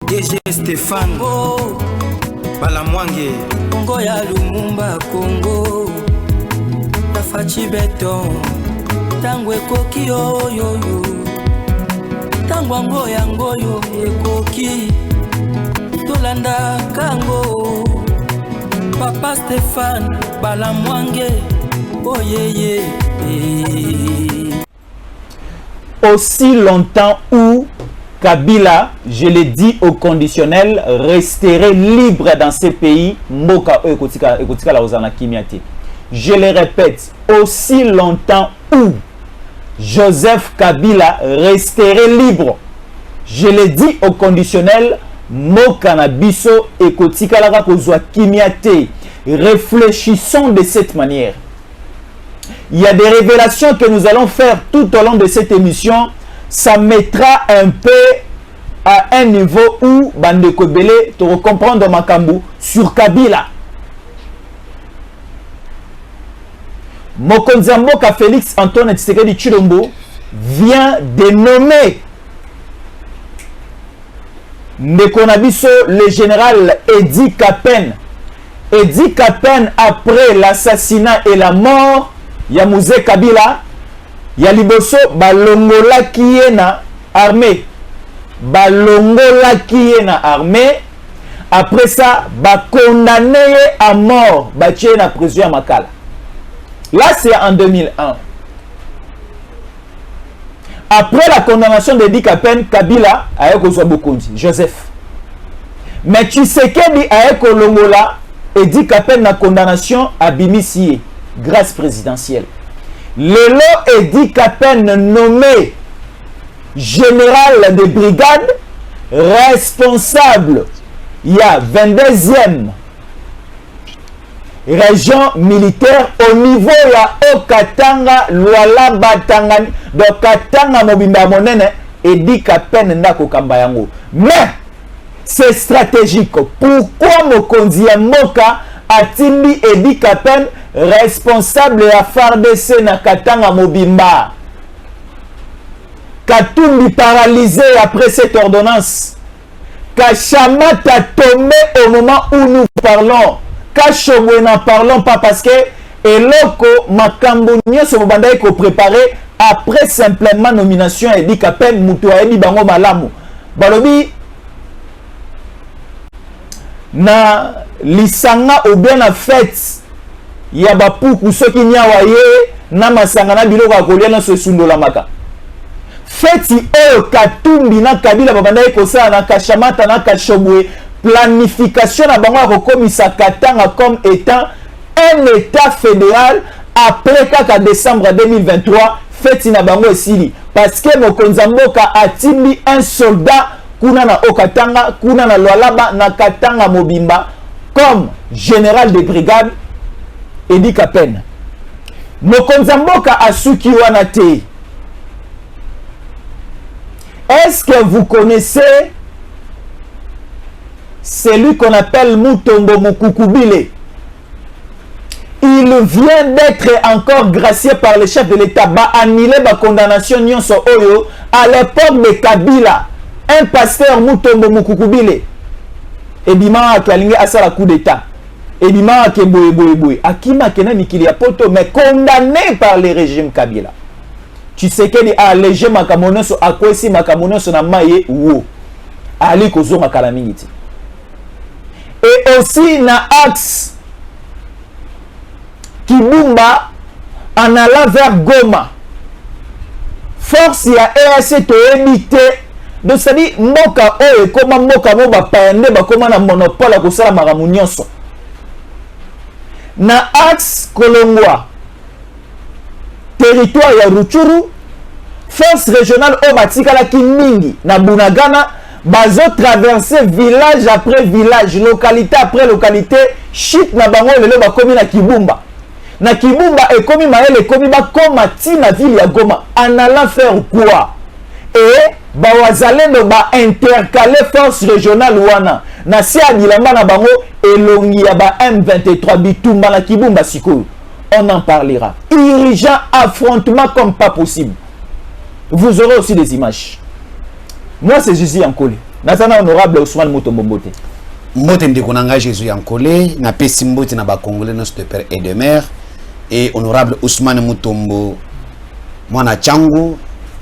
DG Stéphane Balamwange Congo ya Lumumba Congo Tafachi Beton Tango ekoki oyoyo Tango ngoyo ekoki Tolanda kango Papa Stéphane Balamwange Oh yeah. Aussi longtemps où Kabila, je l'ai dit au conditionnel, resterait libre dans ces pays. Je le répète, aussi longtemps où Joseph Kabila resterait libre. Je l'ai dit au conditionnel, Mokanabiso et Kotikalaka Kozwa Kimiate. Réfléchissons de cette manière. Il y a des révélations que nous allons faire tout au long de cette émission. Ça mettra un peu à un niveau où Bandeko Belé te recomprendre Makambu sur Kabila. Mokonzamboka Félix Antoine Tshisekedi Tshilombo vient de nommer Nekonabiso le général Edi Kapen. Edi Kapen, après l'assassinat et la mort Yamouze Kabila, Yaliboso balongola kiena armée. Balongola kiena armée. Après ça, condamné à mort, bâti na prison à Makala. Là, c'est en 2001. Après la condamnation de Dikapen, Kabila a Bokondi, Joseph. Mais Tshisekedi a Longola et Dikapen la condamnation à Bimisie, grâce présidentielle. Lelo Edi Kapen nommé général de brigade, responsable, il y a 22e région militaire au niveau de Okatanga, Luala Batanga, de Katanga Mobimba Monene, Edi Kapen Ndako Kambayango. Mais c'est stratégique. Pourquoi Mokonzi Moka a-t-il Edi Kapen responsable à FARDC na Katanga Mobimba? Katumbi paralysé après cette ordonnance. Kachama a tombé au moment où nous parlons. Kachomwe n'en parlons pas parce que Eloko Makambo Nyoso Mobanda ko préparé après simplement nomination Edi Kapen Mutu Edi Bango Malamu. Balobi na lisanga ou bien la fête ya bapuku soki nyawa ye na masanga na biloko akolia na sosundola maka feti oyo Katumbi na Kabila babanda ekosala na Kashamata na Kashobwe planification na bango akokomisa Katanga comme étant un état fédéral après 4 décembre 2023 feti na bango esili parce que Mokonzamboka atindi un soldat kuna na Okatanga kuna na Lualaba na Katanga Mobimba comme général de brigade Edi Kapen. Mokonzamboka Asuki Wanate. Est-ce que vous connaissez celui qu'on appelle Mutombo Mukukubile? Il vient d'être encore gracié par le chef de l'État. Ba annulé la condamnation Nyonso Oyo à l'époque de Kabila. Un pasteur Mutombo Mukukubile. Ebima akalingi asala coup d'État. Ebima akeboye. Akima kena mikili poto mais condamné par le régime Kabila. Tu sais que a allégé makamonoso akwesi makamonoso na maye wo. Ali kozo makalamingiti. Et aussi na axe Kibumba en allant vers Goma. Force ya EAC to éviter. Donc ça dit moka oe koma moka moba paende ba koma na monopole à kosala maramu nyonso. Na axe Kolongwa territoire ya Rutshuru force régionale o batikala kimingi na Bunagana bazo traverser village après village localité après localité shit na bango lelo ba komi na Kibumba. Na Kibumba e komi maele komi ba koma ti na ville ya Goma en allant faire quoi? Et bawazalendo ba intercaler force régionale wana na si abilamba na bango elongi ya ba M23 bitumba na Kibumba sikoyo. On en parlera. Irrigeant affrontement comme pas possible. Vous aurez aussi des images. Moi c'est Jésus Ankole. Nazana honorable Ousmane Mutombo Mbote. Mbote Ndekonanga Jésus Yankole, na pesi mbote na ba Congolais de père et de mère, et honorable Ousmane Mutombo Mwana Changu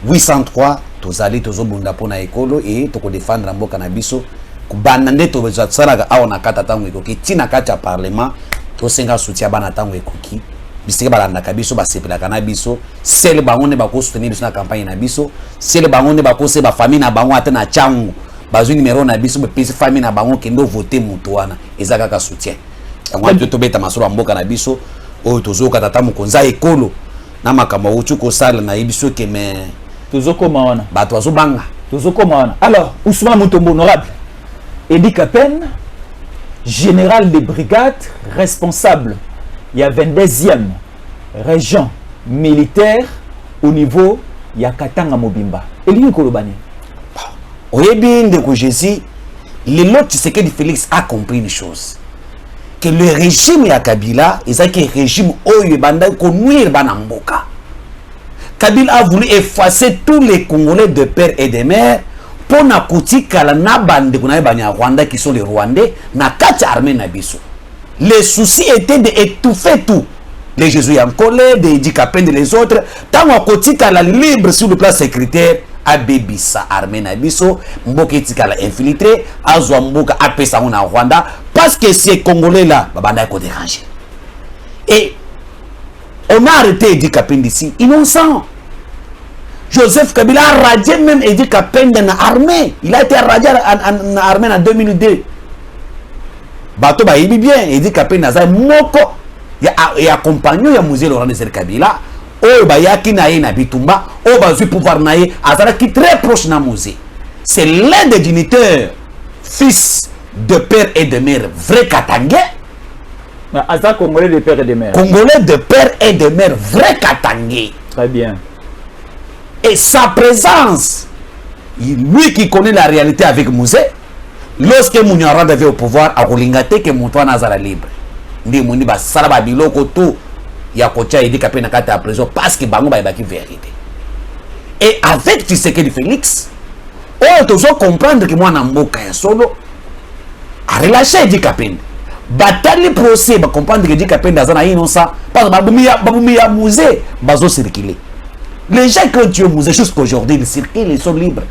803 tozali tozobunda pona ekolo et toko défendre mboka na biso kubanda nde tozatsalaga awa na kata tango ekoki tina kati ya parlement to senga soutien bana tango ekoki bisike balanda kabiso basepelaka na biso sele bango ne bako soutenir biso na campagne na biso sele bango ne bako se ba famille na bango ata na Changu bazwi numéro na biso be pesi famille na bango kendo voter mutu wana ezaka ka soutien yango to beta masolo mboka na biso oyo tozoka tata mukonza ekolo na makambo uchu ko sala na ibiso ke me tozokoma wana bato azobanga tozokoma wana. Alors Ousmane Mutombo honorable Edi Kapen, général de brigade responsable il y a 22e région militaire au niveau ya Katanga Mobimba Eli Kolobani. Oyebi ndeko Jésus le lot Tshisekedi Félix a compris une chose que le régime ya Kabila ezaki régime oyo banda ko nuire bana mboka. Kabila a voulu effacer tous les Congolais de père et de mère pour na kotika la na bande ko na banya Rwanda qui sont les Rwandais na kati armée na biso. Le souci était d'étouffer tout. Les Jésus Yankole, de Edi Kapen, les autres, tant qu'on kotika la libre sur le plan sécuritaire a bebisa armée na biso, mboka tika la infiltré, azwa mboka apesa na Rwanda parce que ces Congolais là babanda ko déranger. Et on a arrêté Edi Kapen d'ici, innocent. Joseph Kabila a radié même Edi Kapen dans l'armée. Il a été radié en armée en 2002. Bato ba yebi bien Edi Kapen naza moko ya compagnon ya Musée Laurent Désiré Kabila. Oyo ba yaki na ye na bitumba, oyo bazui pouvoir na ye, azala qui très proche na Musée. C'est l'un des dignitaires, fils de père et de mère, vrai Katangais. Azak Congolais de père et de mère. Congolais de père et de mère, vrai Katangais. Très bien. Et sa présence, lui qui connaît la réalité avec Musée, lorsque Mouniarad avait au pouvoir, à Rolingate, que Moutouan Nazara libre. Ndi Mouni ba salaba biloko tout, ya kocha Edi Kapen na kata à prison parce que bango ba yebaki vérité. Et avec Tshisekedi Félix, on doit comprendre que moi na mboka ya solo a relâché Edi Kapen. Batali procès ba comprendre que Edi Kapen nazana innocent parce que babumi ya Musée bazo circuler. Les gens qui ont tué Musée jusqu'aujourd'hui, ils circulent, ils sont libres.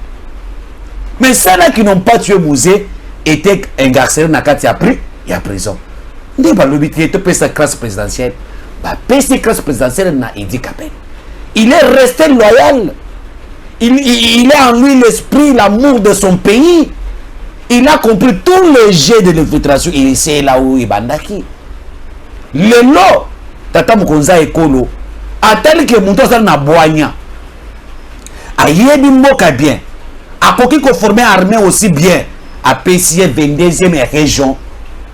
Mais ceux-là qui n'ont pas tué Musée étaient incarcérés dans la prison. Il y a une classe présidentielle. La classe présidentielle n'a Edi Kapen. Il est resté loyal. Il a en lui l'esprit, l'amour de son pays. Il a compris tous les jets de l'infiltration. Il sait là où il bandaki. Le lot, Tata Mukonza Ekolo, a tel que mon toit na boigna. A yebi mboka bien. A koki ko formé armée aussi bien. A PCA 22e région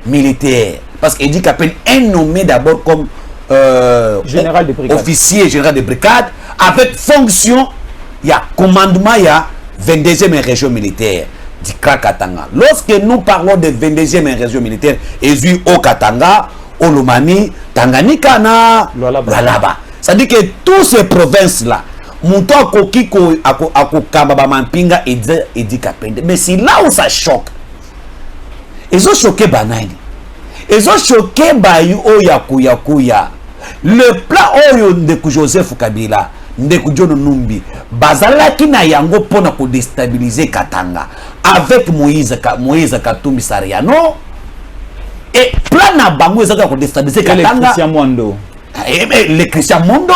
militaire. Parce que Edi Kapen est nommé d'abord comme général de brigade. Officier général de brigade avec fonction, il y a commandement, il y a 22e région militaire du Katanga. Lorsque nous parlons de 22e région militaire, et vu au Katanga, au Lomami, Tanganyika, na Lualaba. C'est-à-dire que toutes ces provinces-là, Mouto Kokiko, Akokamba, Mampinga, Edi Kapen. Mais c'est là où ça choque. Ils ont choqué Banani. Ils ont choqué Bayou Yakuya. Le plan Oyo Ndeku Joseph Kabila, Ndeku John Numbi, Bazalaki na yango pona ko déstabiliser Katanga avec Moïse Katumbi Sariano. Et plan na bango ezaka ko déstabiliser Katanga. Les Christian Mondo,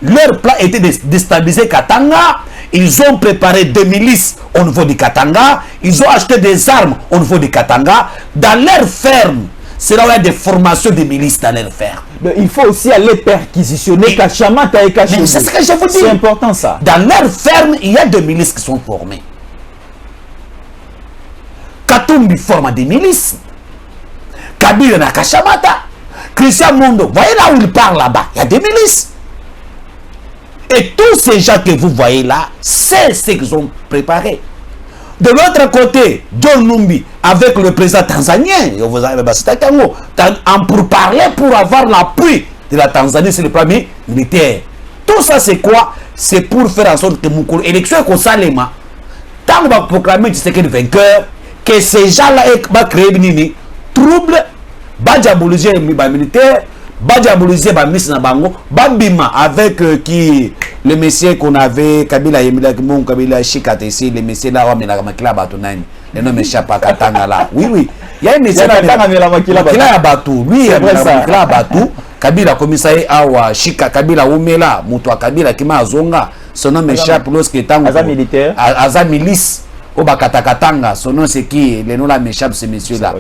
leur plan était de déstabiliser Katanga. Ils ont préparé des milices au niveau du Katanga. Ils ont acheté des armes au niveau du Katanga. Dans leur ferme, c'est là où il y a des formations de milices dans leur ferme. Il faut aussi aller perquisitionner Kachamata et Kachemou. C'est ce que je vous dis. C'est important ça. Dans leur ferme, il y a des milices qui sont formées. Katumbi forme des milices. Kabila na Kachamata. Christian Mondo, voyez là où il parle là-bas, il y a des milices. Et tous ces gens que vous voyez là, c'est ce qu'ils ont préparé. De l'autre côté, John Numbi, avec le président tanzanien, pour parler, pour avoir l'appui de la Tanzanie sur le plan militaire. Tout ça, c'est quoi? C'est pour faire en sorte que Moukolo, élection qu'on salema, tant qu'on va proclamer Tshisekedi vainqueur, que ces gens-là vont créer des troubles, va diaboliser les militaires, va diaboliser les ministres na bango, va bima avec qui le monsieur qu'on avait, Kabila Yemila Kimon, Kabila Chikate ici, le monsieur là, on a la makila batonani, le nom échappe à Katanga là. Oui, oui. Il y a un monsieur là, la makila batou. Lui, il y a la makila batou. Kabila commissaire Awa, Chika, Kabila Oumela, Moutoua Kabila Kima Azonga, son nom échappe lorsqu'il est en militaire. Aza milice, Obakatakatanga, son nom c'est qui? Le nom là m'échappe, ce monsieur là.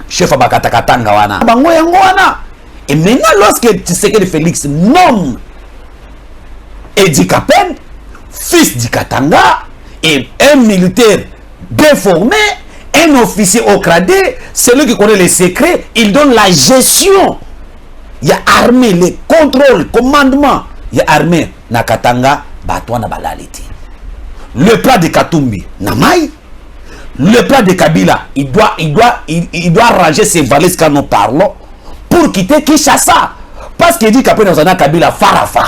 Chef Obakatakatanga wana. Bango yango wana. Et maintenant, lorsque Tshisekedi Félix nomme Edi Kapen, fils du Katanga, et un militaire bien formé, un officier au gradé, celui qui connaît les secrets, il donne la gestion. Il y a armée, les contrôles, commandement. Il y a armée. Na Katanga, Batouana Balaliti. Le plat de Katumbi, Namai. Le plat de Kabila, il doit ranger ses valises quand nous parlons pour quitter Kinshasa. Parce qu'il dit qu'après Kabila, Farafa.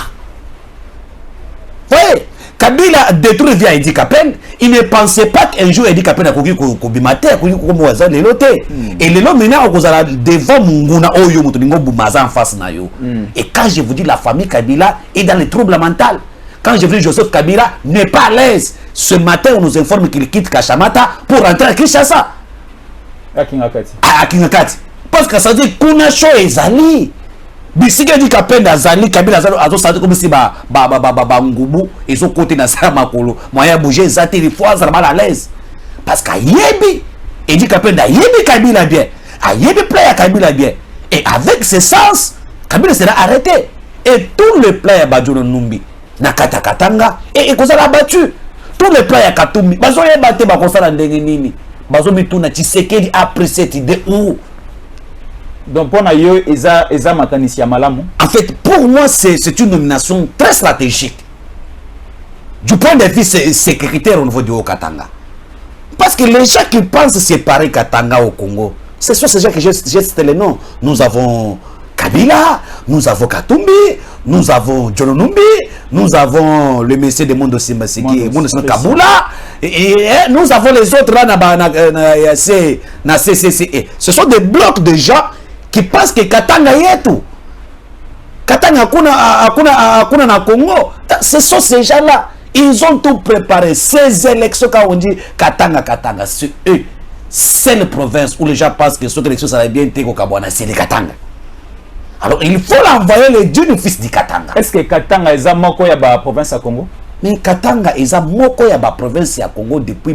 Oui, Kabila détruit via Edi Kapen. Il ne pensait pas qu'un jour Edi Kapen a couru Kobimate, a couru Komoaza, les lotés. Et les lots maintenant, on a devant Munguna, Oyo, Moutoningo, Boumaza en face Nayo. Et quand je vous dis la famille Kabila est dans les troubles mentaux, quand je vous dis Joseph Kabila n'est pas à l'aise, ce matin on nous informe qu'il quitte Kachamata pour rentrer à Kinshasa. À Kingakati. À Kingakati. Parce que ça dit Kunacho et Zali. Bisika dit Kapen Zali, Kabila a senti comme si Ngubu et son côté dans sa makolo. Moyen bouger, Zati, il faut être mal à l'aise. Parce qu'à Yebi, il dit Kapen Yebi Kabila bien. À Yebi play à Kabila bien. Et avec ce sens, Kabila sera arrêté. Et tous les players Badjono Numbi, Nakata Katanga, et qu'on s'est battu. Tous les players Katumbi, Bazo yé batté, Bakonsa na Ndengenini. Bazo Mitouna, Tshisekedi après cette idée où. Donc, pour nous, Eza Makanisi Malamu. En fait, pour moi, c'est une nomination très stratégique. Du point de vue sécuritaire au niveau du Haut-Katanga. Parce que les gens qui pensent séparer Katanga au Congo, ce sont ces gens que j'ai cité les noms. Nous avons Kabila, nous avons Katumbi, nous avons Djolonumbi, nous avons le monsieur de Mondo Simbasiki, Mondo Kabula, et nous avons les autres là, na CCCE. Ce sont des blocs de gens qui pensent que Katanga y est tout. Katanga akuna na Congo. Ce sont ces gens-là. Ils ont tout préparé. Ces élections, quand on dit Katanga, c'est eux. C'est la province où les gens pensent que cette élection, ça va bien être au Kabwana, c'est les Katanga. Alors il faut l'envoyer le dieu du fils du Katanga. Est-ce que Katanga est moko ya ba province à Congo? Mais Katanga est moko ya ba province à Congo depuis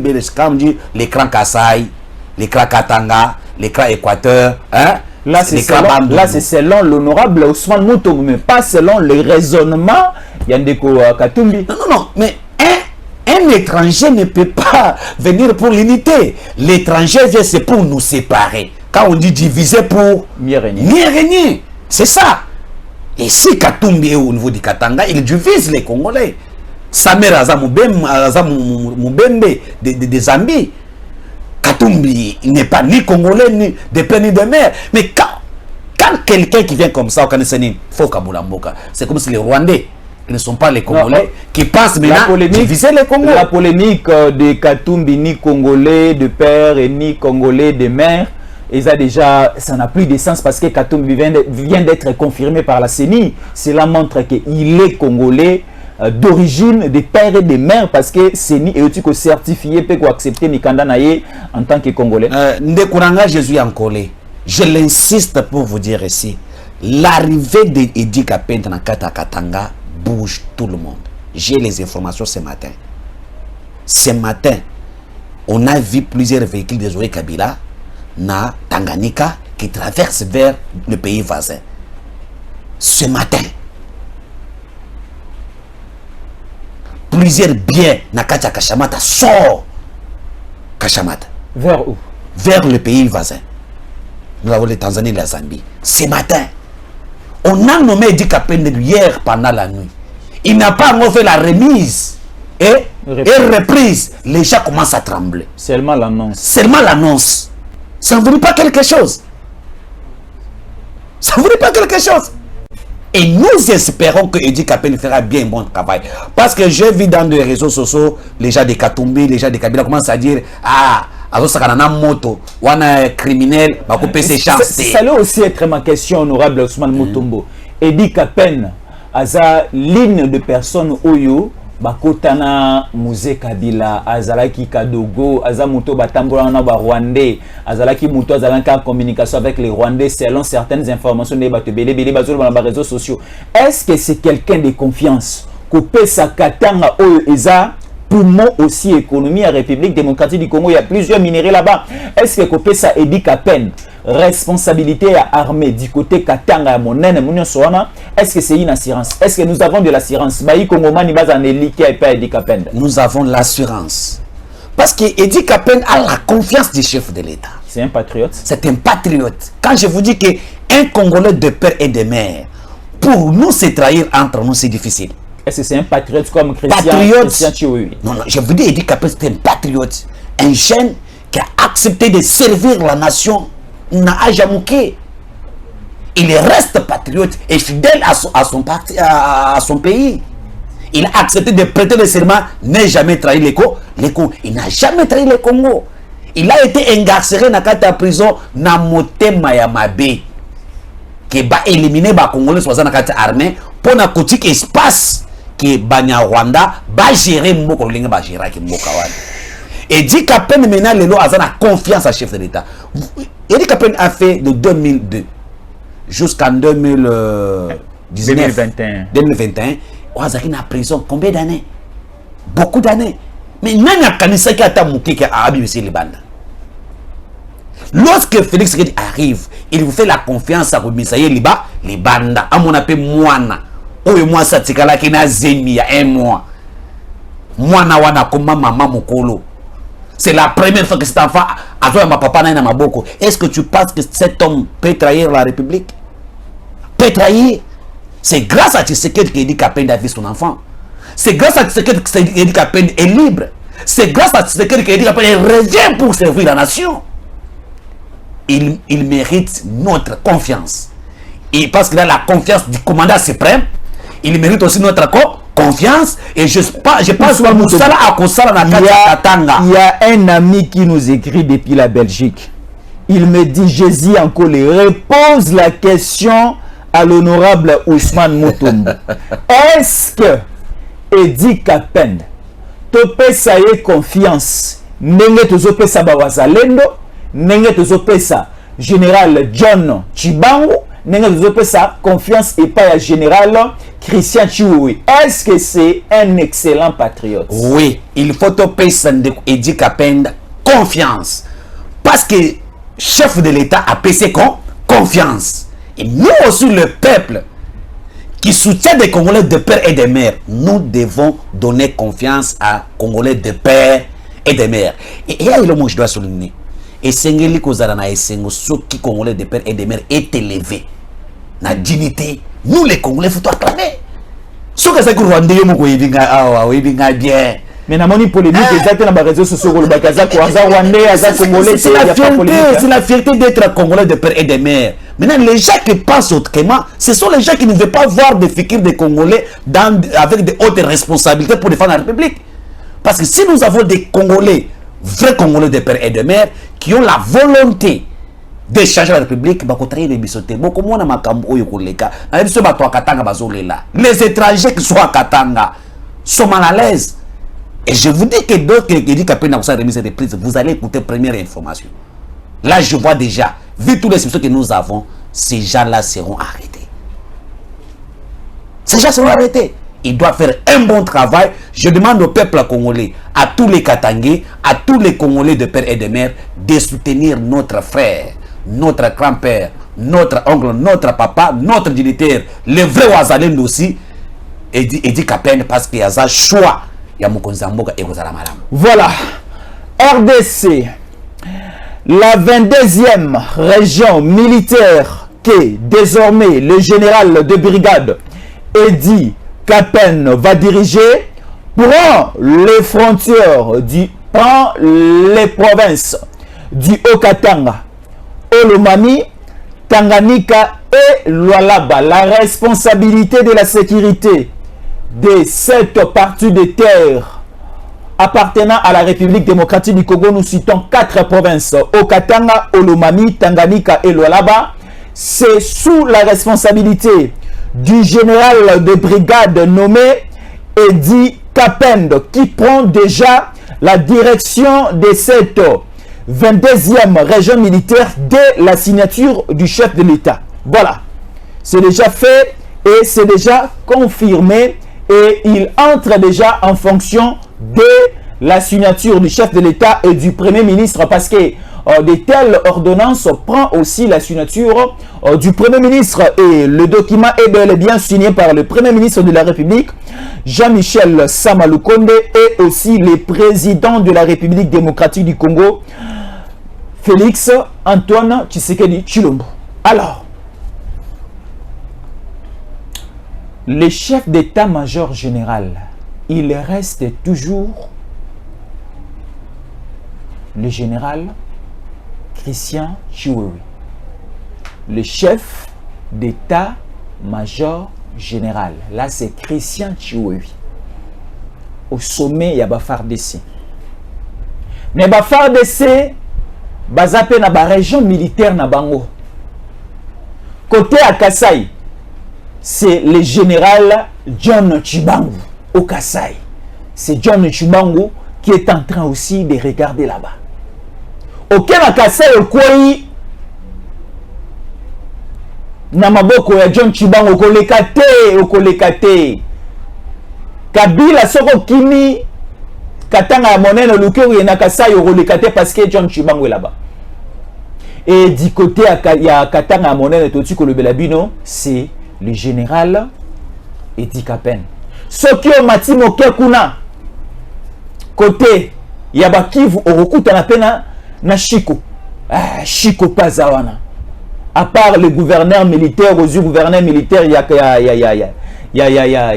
l'écran Kasaï, l'écran Katanga, l'écran Équateur, hein? Là, c'est selon l'honorable Ousmane Moutou, mais pas selon le raisonnement Yandeko Katumbi. Non, mais un étranger ne peut pas venir pour l'unité. L'étranger vient, c'est pour nous séparer. Quand on dit diviser pour mieux régner. régner, c'est ça. Et si Katumbi est au niveau du Katanga, il divise les Congolais. Samer Mubembe des Zambie. Katumbi n'est pas ni Congolais, ni de père, ni de mère. Mais quand quelqu'un qui vient comme ça au Kanisani, faut Kabulamboka. C'est comme si les Rwandais, ils ne sont pas les Congolais, qui passent maintenant diviser les Congolais. La polémique de Katumbi, ni Congolais de père et ni Congolais de mère, et ça déjà, ça n'a plus de sens parce que Katumbi vient d'être confirmé par la CENI. Cela montre qu'il est Congolais d'origine des pères et des mères parce que CENI est aussi certifié pour accepter Mikanda Naye en tant que Congolais. Ndekuranga Jésus Ankolé, je l'insiste pour vous dire ici, l'arrivée d'Edi Kapen dans Katanga bouge tout le monde. J'ai les informations ce matin. Ce matin, on a vu plusieurs véhicules de Zoé Kabila na Tanganyika qui traversent vers le pays voisin. Ce matin, plusieurs biens na Katia Kachamata sortent Kachamata. Vers où? Vers le pays voisin. Nous avons les Tanzanie et la Zambie. Ce matin, on a nommé Edi Kapen hier pendant la nuit. Il n'a pas encore fait la remise et reprise. Les gens commencent à trembler. Seulement l'annonce. Seulement l'annonce. Ça ne vous dit pas quelque chose. Ça ne vous dit pas quelque chose. Et nous espérons que Edi Kapende fera bien un bon travail. Parce que j'ai vu dans les réseaux sociaux, les gens de Katumbi, les gens de Kabila commencent à dire ah, azosakana moto, wana criminel, va couper ses chances. Ça doit aussi être ma question, honorable Ousmane Mutombo. Edi Kapende, aza ligne de personnes oyo, bakotana Musée Kabila, azalaki Kadogo, aza muto batambola na ba Rwandais, azalaki muto azalaki en communication avec les Rwandais selon certaines informations des batebele bele bazolo dans les réseaux sociaux. Est-ce que c'est quelqu'un de confiance que sa katanga oyo eza poumon aussi économie à République démocratique du Congo, il y a plusieurs minéraux là-bas. Est-ce que Kopesa Edi Kapende responsabilité à armée du côté Katanga Monene Mounion Soana, est-ce que c'est une assurance? Est-ce que nous avons de l'assurance? Nous avons l'assurance. Parce que Edi Kapende a la confiance du chef de l'État. C'est un patriote. C'est un patriote. Quand je vous dis qu'un Congolais de père et de mère, pour nous se trahir entre nous, c'est difficile. Est-ce que c'est un patriote comme Christian Chiououi? Non, je vous dis, Edi Kapende, c'est un patriote. Un jeune qui a accepté de servir la nation. Il reste patriote et fidèle à son pays. Il a accepté de prêter le serment, n'a jamais trahi les Congo. Il n'a jamais trahi le Congo. Il a été incarcéré dans la prison na motema ya mabe qui va éliminer les Congolais dans la armée pour na kotik espace que banya Rwanda va gérer mboko linga ba gérer ki mboka wana. Edi Kapende maintenant le lo azana confiance à chef de l'État. Edi Kapende a fait de 2002 jusqu'en 2021. On a été en prison combien d'années? Beaucoup d'années. Mais même à Kanisa qui a été mouké qui a abusé les bandes. Lorsque Félix Tshisekedi arrive, il vous fait la confiance à Misaye Liba, les bandes. À mon appel Moana. Ou moi ça tikala qui n'a zemi il y a un mois. Moana wana comme maman mokolo. C'est la première fois que cet enfant a joué à ma papa na maboko. Est-ce que tu penses que cet homme peut trahir la République? Peut trahir? C'est grâce à Tshisekedi qu'Edi Kapende a vu son enfant. C'est grâce à Tshisekedi qu'Edi Kapende est libre. C'est grâce à Tshisekedi qu'Edi Kapende revient pour servir la nation. Il mérite notre confiance. Et parce qu'il a la confiance du commandant suprême, il mérite aussi notre confiance. Et je pense que il y a un ami qui nous écrit depuis la Belgique. Il me dit, Jésus en colère, repose la question à l'honorable Ousmane Mutombo. Est-ce que Edi Kapende topesa ye confiance ndenge tozopesa bawazalendo, ndenge tozopesa général John Chibangu, ndenge tozopesa confiance et pas à général Christian Chiououi? Est-ce que c'est un excellent patriote? Oui, il faut topesa Edi Kapende confiance parce que chef de l'État a payé confiance. Et nous aussi, le peuple qui soutient des Congolais de père et de mère, nous devons donner confiance à Congolais de père et de mère. Et là, je dois souligner. Et Sengeli Kozarana et Sengo, ceux qui Congolais de père et de mère est élevé. La dignité, nous les Congolais, il faut acclamer. Ce que c'est que Rwandais, bien. Mais dans mon polémique, exactement dans les réseaux sociaux, c'est la fierté d'être Congolais de père et de mère. Maintenant, les gens qui pensent autrement, ce sont les gens qui ne veulent pas voir des fikir des Congolais avec de hautes responsabilités pour défendre la République. Parce que si nous avons des Congolais, vrais Congolais de père et de mère, qui ont la volonté de changer la République, les étrangers qui sont à Katanga sont mal à l'aise. Et je vous dis que d'autres qui disent qu'après n'a pas remis cette reprise, vous allez écouter première information. Là, je vois déjà, vu tous les situations que nous avons, ces gens-là seront arrêtés. Ces gens seront arrêtés. Ils doivent faire un bon travail. Je demande au peuple congolais, à tous les Katangais, à tous les Congolais de père et de mère, de soutenir notre frère, notre grand-père, notre oncle, notre papa, notre dignitaire, le vrai Ouazalendo aussi, Edi Kapende, parce qu'il y a un choix. Voilà, RDC, la 22e région militaire que désormais le général de brigade Edi Kapende va diriger prend les frontières prend les provinces du Haut-Katanga, Olomami, Tanganyika et Lualaba, la responsabilité de la sécurité de cette partie de terre appartenant à la République démocratique du Congo, nous citons 4 provinces, Okatanga, Olomami, Tanganyika et Lualaba. C'est sous la responsabilité du général de brigade nommé Edi Kapend qui prend déjà la direction de cette 22e région militaire dès la signature du chef de l'État. Voilà, c'est déjà fait et c'est déjà confirmé et il entre déjà en fonction de la signature du chef de l'État et du Premier ministre parce que de telles ordonnances prend aussi la signature du Premier ministre et le document est bel et bien signé par le Premier ministre de la République, Jean-Michel Sama Lukonde, et aussi le président de la République démocratique du Congo, Félix Antoine Tshisekedi Tshilombo. Alors, le chef d'état-major général, il reste toujours le général Christian Chiwewe, le chef d'état-major général. Là, c'est Christian Chiwewe. Au sommet, il y a FARDC. Mais FARDC, bazapé na ba région militaire na bango. Côté à Kasai, c'est le général John Chibangu au Kasai. C'est John Chibangu qui est en train aussi de regarder là-bas. Auquel à Kasai au Kouai, Namaboko ya John Chibangu au Kolekate. Kabila soko kimi katanga ya monene lukeu na Kasai au Kolekate parce que John Chibangu est là-bas. Et du côté il y a katanga ya monene toti ko le belabino, c'est le général Edi Kapend. Soki o matimo kekuna côté ya Kivu orokuta na pena na Chiko. Chiko pazawana. À part le gouverneur militaire, aux gouverneur militaire, il y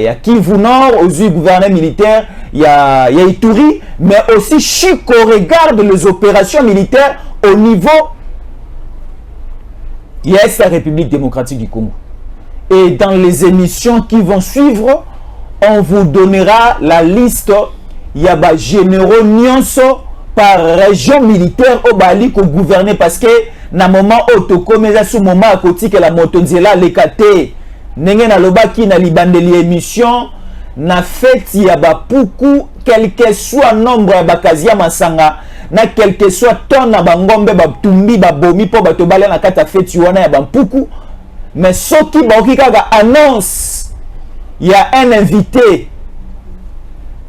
a Kivu Nord, aux gouverneur militaire, il y a Ituri, mais aussi Chiko regarde les opérations militaires au niveau de la République démocratique du Congo. Et dans les émissions qui vont suivre, on vous donnera la liste. Il y a des généraux nyonso par région militaire au Bali qu'on gouverne parce que na moment autoco mais à ce moment à côté que la motonzela les kate nenge na lobaki na libandeli émission na fait il y a beaucoup quel que soit nombre ya bakazia masanga na quel que soit ton na bangombe ba tumbi ba bomi po ba to bala na kata fait wana ya bampuku mais soki ba okikaga annonce il y a un invité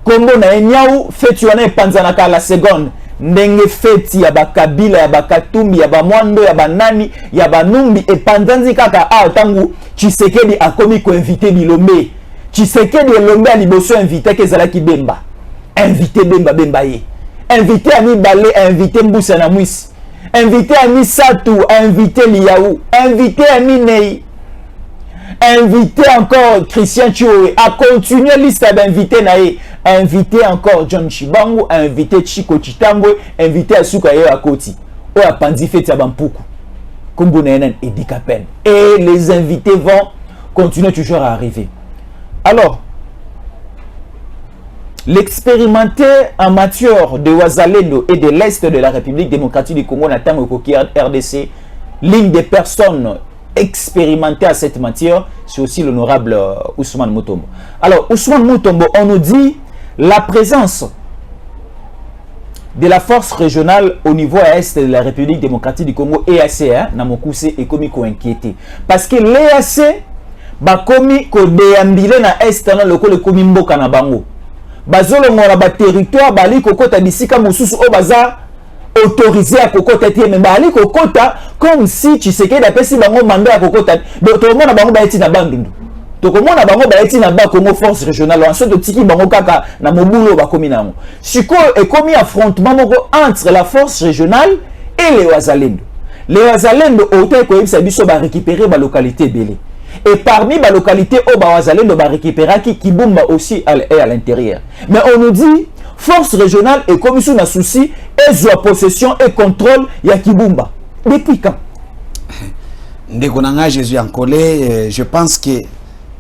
Congo na enyau fait wana epanzana ka la seconde ndenge feti ya bakabila ya bakatumbi ya bamwando ya banani ya banumbi epanzanzi kaka tangu Tshisekedi akomi ko invité bilombe Tshisekedi elombe aliboso invité kezalaki Bemba invité Bemba ye invité ami Balé invité Mbusa na Mwisi invité ami Satou invité Liaou invité ami Nei invité encore Christian Chiwewe a continué liste d'invités nae invité encore John Chibangu invité Chiko Chitangwe invité Asuka Yo Akoti o a pandi feti abampuku Kombo na Eden Edi Kapend et les invités vont continuer toujours à arriver. Alors l'expérimenté en matière de Wazalendo et de l'Est de la République démocratique du Congo n'atteint aucun RDC ligne des personnes expérimenté à cette matière, c'est aussi l'honorable Ousmane Mutombo. Alors, Ousmane Mutombo, on nous dit la présence de la force régionale au niveau est de la République démocratique du Congo, EAC, Namokuse, est commis inquiété. Parce que l'EAC, ba commis ko déambile na est na loko le commis mboka na bango. Bazolo ngora ba territoire bali kokota bisika mususu o baza autorisé à kokota tie mais bali kokota comme si tu sais que d'après si bango mandat à kokota donc tout le monde bango ba eti na bandundu to komona bango ba eti na ba Congo force régionale ensuite de tiki bango kaka na mobulo ba komi nango siko est commis affrontement entre la force régionale et les Wazalendo autant que ça biso ba récupérer ba localité belé et parmi les localités au Wazalendo ba récupérer qui Kibumba aussi à l'intérieur mais on nous dit force régionale et comme sous un souci et la possession et contrôle ya Kibumba depuis quand Ndekonanga Jésus en colère, je pense que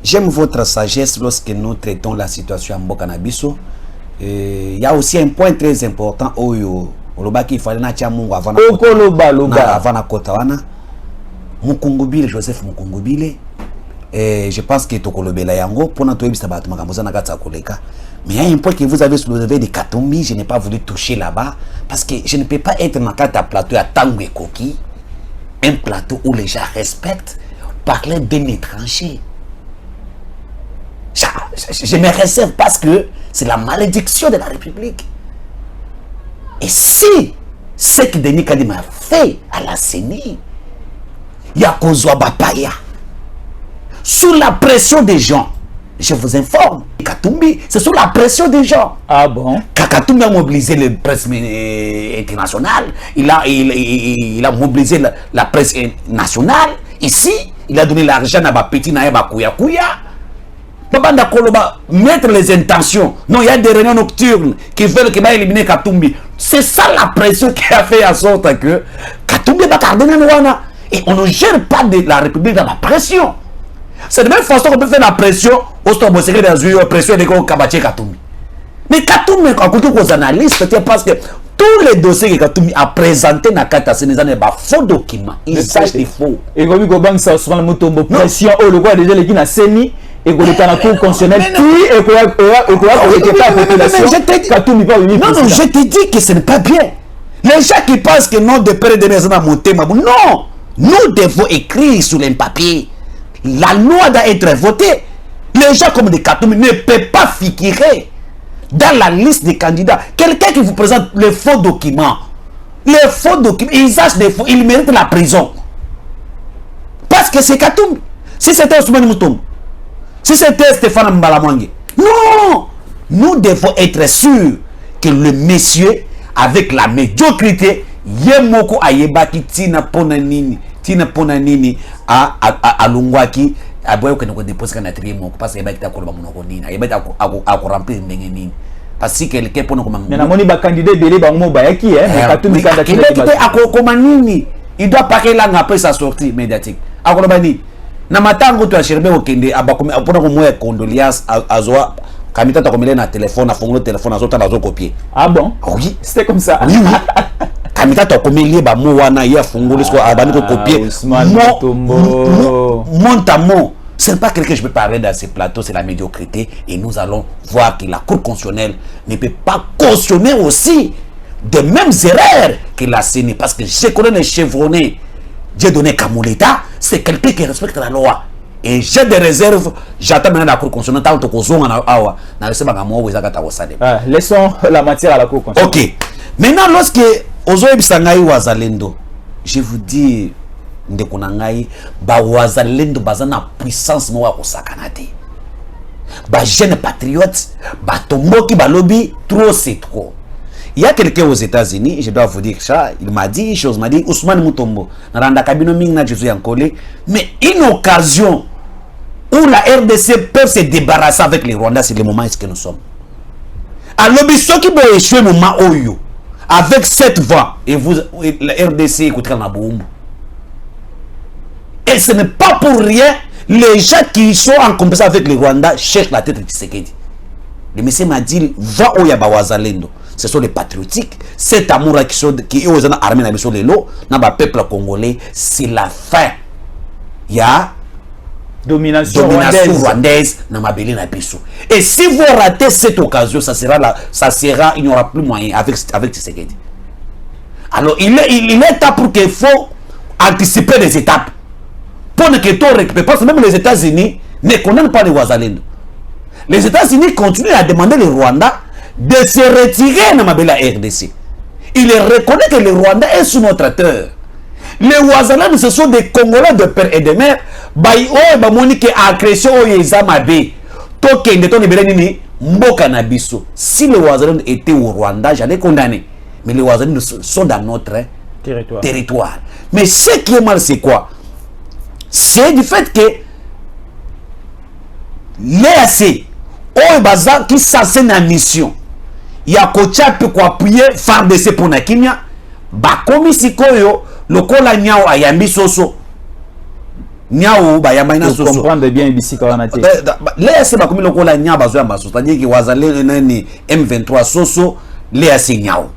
j'aime votre sagesse lorsque nous traitons la situation en Bokanabiso. Il y a aussi un point très important où il fallait na tia mungu avant na kotawana Mukungubile Joseph Mukungubile. Je pense que tokolobela yango pona toyebisa bato makambo za na kata koleka. Mais il y a un point que vous avez soulevé de Katumbi, je n'ai pas voulu toucher là-bas parce que je ne peux pas être dans un plateau à Tango et Koki, un plateau où les gens respectent parler d'un étranger. Je me réserve parce que c'est la malédiction de la République. Et si ce que Denis Kadima a fait à la CENI, il y a Kozwa Bapaya, sous la pression des gens, je vous informe, Katumbi, c'est sous la pression des gens. Ah bon? Katumbi a mobilisé la presse internationale, il a mobilisé la presse nationale. Ici, il a donné l'argent à Bapeti Naeba Kouya Kouya. Babanda Koloba, mettre les intentions. Non, il y a des réunions nocturnes qui veulent qu'il va éliminer Katumbi. C'est ça la pression qui a fait en sorte que Katumbi va cardiner Nouana. Et on ne gère pas de la République dans la pression. C'est de même façon qu'on peut faire la pression au stop au secret dans une pression de Kabaché Katumbi. Mais Katumbi, quand on aux analystes, c'est parce que tous les dossiers que Katumbi a présentés dans Kata Sénégal, c'est des faux documents. Ils sachent des faux. Et comme il y a ça souvent le pression, oh le quoi déjà les qui n'a séni et qu'on est en cour constitutionnelle, puis et qu'on a la population. Non, je te dis que ce n'est pas bien. Les gens qui pensent que non de père de maison à monter, non, nous devons écrire sur les papiers. La loi doit être votée. Les gens comme des Katumbi ne peuvent pas figurer dans la liste des candidats. Quelqu'un qui vous présente les faux documents, ils achètent des faux, ils méritent la prison. Parce que c'est Katumbi. Si c'était Ousmane Moutombo, si c'était Stéphane Mbalamwange, non, nous devons être sûrs que le monsieur, avec la médiocrité, Yemoko Ayebaki Tina Ponanini, à Lungwaki, à Boyo que nous déposons un attribution parce qu'il y a des Kolbamonini, il y a remplir une parce que quelqu'un pour nous comme mais namoni ba candidat belé ba mo ba qui Katumbi il doit parler là après sa sortie médiatique akolobani na matango to achirbe okende abakome apona ko moya condoléances azoa kamita to komele na téléphone afongolo téléphone azota nazo copier. Ah bon? Oui, c'était comme ça. Oui. Kamita to komele ba mo wana ya fongolo so abani ko copier. Montamo. Ce n'est pas quelqu'un que je peux parler dans ces plateaux, c'est la médiocrité. Et nous allons voir que la Cour constitutionnelle ne peut pas cautionner aussi de mêmes erreurs que la CENI. Parce que je connais les chevronnés. J'ai donné Kamouleta, c'est quelqu'un qui respecte la loi. Et j'ai des réserves, j'attends maintenant la Cour constitutionnelle. Laissons la matière à la Cour constitutionnelle. Ok. Maintenant, lorsque Ozoe Bisangaï Wazalendo, je vous dis, Ndekonangaï, ba Wazalendo bazana puissance moa kosakanate. Ba jeune patriote, ba tomboki ba lobby, trop c'est trop. Il y a quelqu'un aux États-Unis, je dois vous dire ça, il m'a dit une chose, il m'a dit Ousmane Moutombo, Naranda Kabino Mingna Jésus Yankole, mais une occasion où la RDC peut se débarrasser avec les Rwandais, c'est le moment où nous sommes. Alors, ceux qui vont échouer le moment où avec cette voix, et vous, la RDC écoutera la bombe. Et ce n'est pas pour rien, les gens qui sont en compétition avec les Rwandais cherchent la tête de Tshisekedi. Le monsieur m'a dit, va où il y a Bawazalendo. Ce sont les patriotiques. Cet amour qui est aux armées dans le peuple congolais, c'est la fin. Il y a domination rwandaise dans ma belle Nabiso. Et si vous ratez cette occasion, ça sera, il n'y aura plus moyen avec Tshisekedi. Alors, il est temps pour qu'il faut anticiper les étapes. Pour que tout récupère. Parce que même les États-Unis ne condamnent pas les Wazalendo. Les États-Unis continuent à demander les Rwandais de se retirer dans ma belle RDC. Il reconnaît que le Rwanda est sous notre terre. Les Wazalendo, ce sont des Congolais de père et de mère. Baïo et Bamonique agression au Yezamabe. Token de ton Ibérénini, Mboka Nabiso. Si les Wazalendo étaient au Rwanda, j'allais condamner. Mais les Wazalendo sont dans notre territoire. Mais ce qui est mal, c'est quoi? C'est du fait que l'EAC, Baza qui s'assène la mission, il y a Kocha peut appuyer FARDC pour Nakinya, Bakomi Sikoyo, le Kola Nyao Ayambi Soso. nyao ba yamba ina soso comprendre bien bisika wana te l'EAC ba komi lokola nya bazo ya maso c'est-à-dire que wazalendo nani M23 soso l'EAC nyao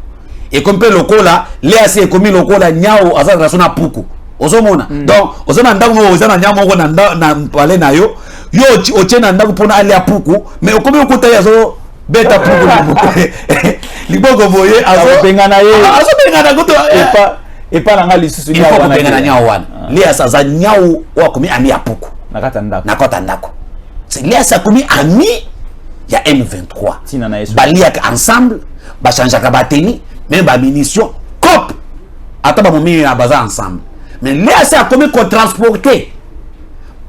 et comme pe lokola l'EAC komi lokola nyao azana sona puku ozomona donc ozona ndako mo ozana nya moko na pale na yo ochena ndako pona ali apuku mais okomi okuta yazo beta puku liboko boye azo bengana ye azo bengana goto et pas la lisusu il faut bengana nyao wana l'EAC za nyao wa komi ami apuku nakota ndako c'est l'EAC komi ami ya M23 baliaka ensemble ba changeaka bateni même ba munitions cop ata ba momi ya baza ensemble mais l'EAC a commis qu'on transporter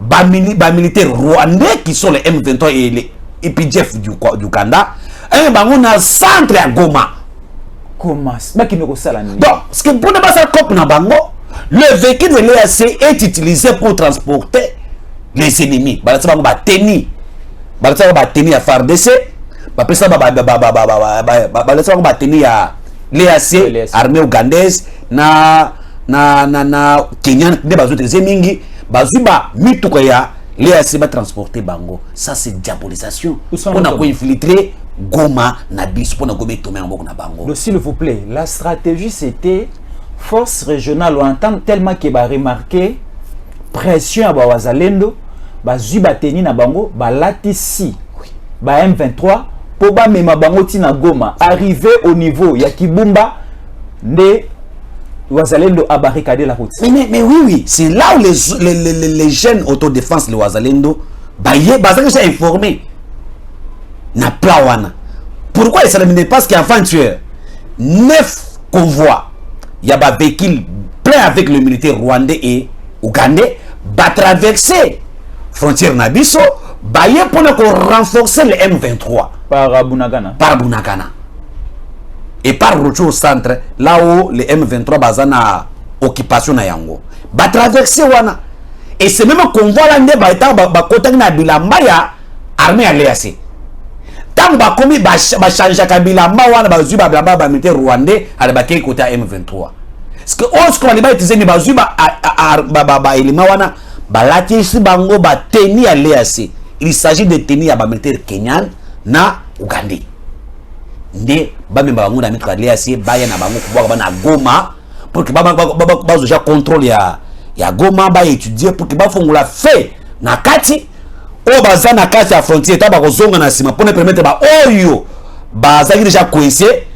ba militaires rwandais qui sont les M23 et les EPDF du Kanda et bango na centre à Goma comment ba qui me sala ni donc ce que pour ne pas ça cop na bango le véhicule de l'EAC est utilisé pour transporter les ennemis ba ça ba teni à FARDC ba pesa ba teni à l'EAC armée ougandaise na Kenyan de bazo te mingi bazuba mituko ya l'EAC ba transporter bango ça c'est diabolisation on a ko infiltrer Goma na biso pour na ko betomé en boko na bango donc s'il vous plaît la stratégie c'était force régionale en tant tellement que ba remarquer pression à ba wazalendo bazuba teni na bango ba latisi ba M23 pour ba mema bango tina Goma arriver au niveau ya Kibumba de Wazalendo a barricadé la route. Mais oui, c'est là où les jeunes autodéfense, les Wazalendo, sont informés. Na plawana. Pourquoi ils s'éliminent? Parce qu'avant tueur, 9 convois, il y a des véhicules pleins avec le militaire rwandais et ougandais, va traverser frontière Nabiso, pour renforcer le M23. Par Bunagana. Et par retour au centre, là où les M23 bazana occupation na yango. Ba traverser wana. Et c'est même convoi là ndé ba kotak na bilamba ya armée à l'EAC. Tant ba komi ba changer ka bilamba wana ba zuba bilamba ba militaire rwandais à ba kay côté M23. Parce que on se connaît ba utiliser ni ba zuba ba elima wana ba latisi bango ba teni à l'EAC. Il s'agit de tenir à ba militaire kenyan na ougandais. Ndé bamemba bango na mitro ya l'EAC baya na bango kubwa bana Goma pour que bazo contrôle ya Goma ba étudier pour que ba fongola fait na kati o baza na kati ya frontière ta ba kozonga na sima pour ne permettre ba oyo baza déjà coincé